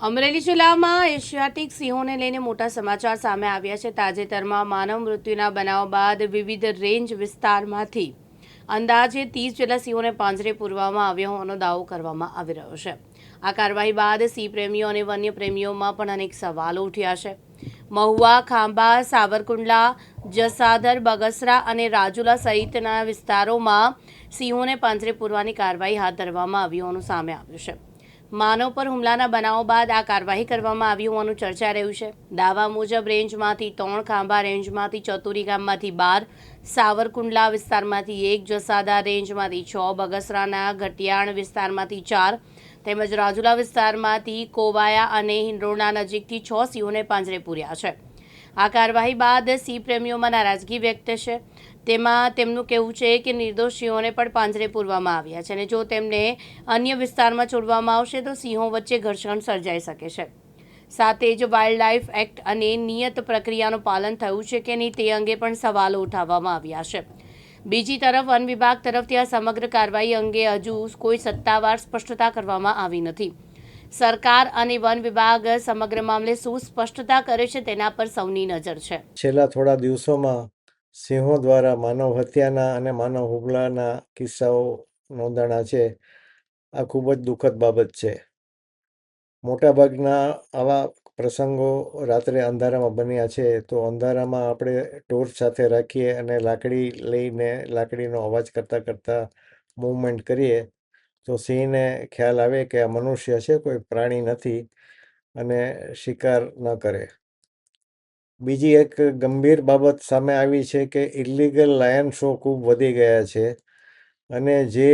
અમરેલી જિલ્લામાં એશિયાટિક સિંહોને લઈને મોટા સમાચાર સામે આવ્યા છે। તાજેતરમાં માનવ મૃત્યુના બનાવ બાદ વિવિધ રેન્જ વિસ્તારમાંથી અંદાજે 30 જેટલા સિંહોને પાંજરે પૂરવામાં આવ્યા હોવાનો દાવો કરવામાં આવી રહ્યો છે। આ કાર્યવાહી બાદ સિંહ પ્રેમીઓ અને વન્ય પ્રેમીઓમાં પણ અનેક સવાલો ઉઠ્યા છે। મહુવા, ખાંભા, સાવરકુંડલા, જસાદર, બગસરા અને રાજુલા સહિતના વિસ્તારોમાં સિંહોને પાંજરે પૂરવાની કાર્યવાહી હાથ ધરવામાં આવી હોવાનું સામે આવ્યું છે। માનવ પર હુમલાના બનાવો બાદ આ કાર્યવાહી કરવામાં આવી હોવાનું ચર્ચા રહ્યું છે। દાવા મુજબ રેન્જમાંથી 3, ખાંભા રેન્જમાંથી ચતુરી ગામમાંથી 12, સાવરકુંડલા વિસ્તારમાંથી 1, જસાદા રેન્જમાંથી 6, બગસરાના ઘટિયાણ વિસ્તારમાંથી 4 તેમજ રાજુલા વિસ્તારમાંથી કોવાયા અને હિંડોળના નજીકથી 6 સિંહોને પાંજરે પૂર્યા છે। આ કાર્યવાહી બાદ સિંહ પ્રેમીઓમાં નારાજગી વ્યક્ત છે। તેમાં તેમનું કહેવું છે કે નિર્દોષ સિંહોને પણ પાંજરે પૂરવામાં આવ્યા છે અને જો તેમને અન્ય વિસ્તારમાં છોડવામાં આવશે તો સિંહો વચ્ચે ઘર્ષણ સર્જાઈ શકે છે। સાથે જ વાઇલ્ડ લાઇફ એક્ટ અને નિયત પ્રક્રિયાનું પાલન થયું છે કે નહીં તે અંગે પણ સવાલો ઉઠાવવામાં આવ્યા છે। બીજી તરફ વન વિભાગ તરફથી આ સમગ્ર કાર્યવાહી અંગે હજુ કોઈ સત્તાવાર સ્પષ્ટતા કરવામાં આવી નથી। સરકાર અને વન વિભાગ સમગ્ર મામલે શું સ્પષ્ટતા કરે છે તેના પર સૌની નજર છે। છેલ્લા થોડા દિવસોમાં સિંહો દ્વારા માનવ હત્યાના અને માનવ હુમલાના કિસ્સાઓ નોંધાણા છે। આ ખૂબ જ દુઃખદ બાબત છે। મોટાભાગના આવા પ્રસંગો રાત્રે અંધારામાં બન્યા છે। તો અંધારામાં આપણે ટોર્ચ સાથે રાખીએ અને લાકડી લઈને લાકડીનો અવાજ કરતાં કરતાં મૂવમેન્ટ કરીએ તો સિંહને ખ્યાલ આવે કે આ મનુષ્ય છે, કોઈ પ્રાણી નથી અને શિકાર ન કરે। બીજી એક ગંભીર બાબત સામે આવી છે કે ઇલીગલ લાયન શો ખૂબ વધી ગયા છે અને જે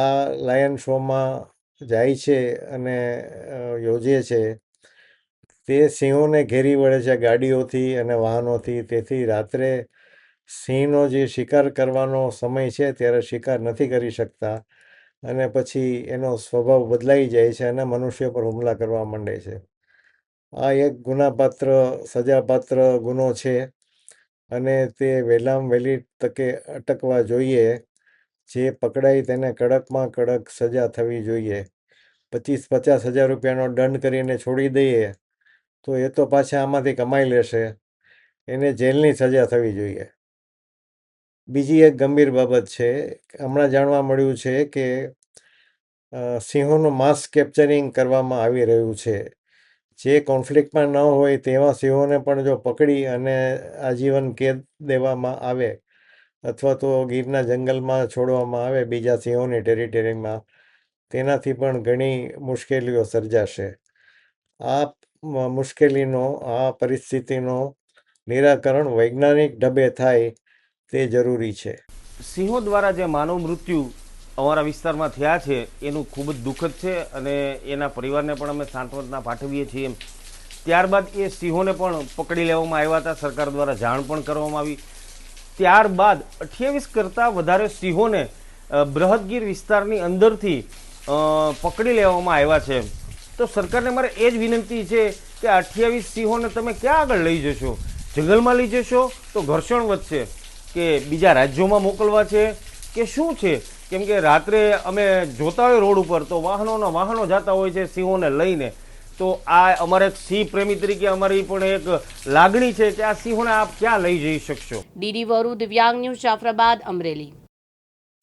આ લાયન શોમાં જાય છે અને યોજે છે તે સિંહોને ઘેરી વળે છે ગાડીઓથી અને વાહનોથી। તેથી રાત્રે સિંહનો જે શિકાર કરવાનો સમય છે ત્યારે શિકાર નથી કરી શકતા અને પછી એનો સ્વભાવ બદલાઈ જાય છે અને મનુષ્ય પર હુમલા કરવા માંડે છે। આ એક ગુનાપાત્ર સજાપાત્ર ગુનો છે અને તે વહેલામાં વહેલી તકે અટકવા જોઈએ। જે પકડાય તેને કડકમાં કડક સજા થવી જોઈએ। 25-50 હજાર રૂપિયાનો દંડ કરીને છોડી દઈએ તો એ તો પાછા આમાંથી કમાઈ લેશે, એને જેલની સજા થવી જોઈએ। બીજી એક ગંભીર બાબત છે, હમણાં જાણવા મળ્યું છે કે સિંહોનું માસ કેપ્ચરિંગ કરવામાં આવી રહ્યું છે। જે કોન્ફ્લિક્ટમાં ન હોય તેવા સિંહોને પણ જો પકડી અને આજીવન કેદ દેવામાં આવે અથવા તો ગીરના જંગલમાં છોડવામાં આવે બીજા સિંહોની ટેરિટરીમાં, તેનાથી પણ ઘણી મુશ્કેલીઓ સર્જાશે। આ મુશ્કેલીનો, આ પરિસ્થિતિનો નિરાકરણ વૈજ્ઞાનિક ઢબે થાય તે જરૂરી છે। સિંહો દ્વારા જે માનવ મૃત્યુ અમારા વિસ્તારમાં થયા છે એનું ખૂબ જ દુઃખદ છે અને એના પરિવારને પણ અમે સાંત્વના પાઠવીએ છીએ। ત્યારબાદ એ સિંહોને પણ પકડી લેવામાં આવ્યા હતા, સરકાર દ્વારા જાણ પણ કરવામાં આવી। ત્યારબાદ 28 કરતાં વધારે સિંહોને બૃહદગીર વિસ્તારની અંદરથી પકડી લેવામાં આવ્યા છે। તો સરકારને મારે એ જ વિનંતી છે કે 28 સિંહોને તમે ક્યાં આગળ લઈ જશો? જંગલમાં લઈ જશો તો ઘર્ષણ વધશે કે બીજા રાજ્યોમાં મોકલવા છે કે શું છે? કેમ કે રાત્રે અમે જોતા હોય રોડ ઉપર તો વાહનો જતા હોય છે સિંહોને લઈને। તો આ અમારે સિંહ પ્રેમી તરીકે અમારી પણ એક લાગણી છે કે આ સિંહોને આપ ક્યાં લઈ જઈ શકશો। ડીડી વરુ, દિવ્યાંગ ન્યૂઝ, જાફરાબાદ, અમરેલી।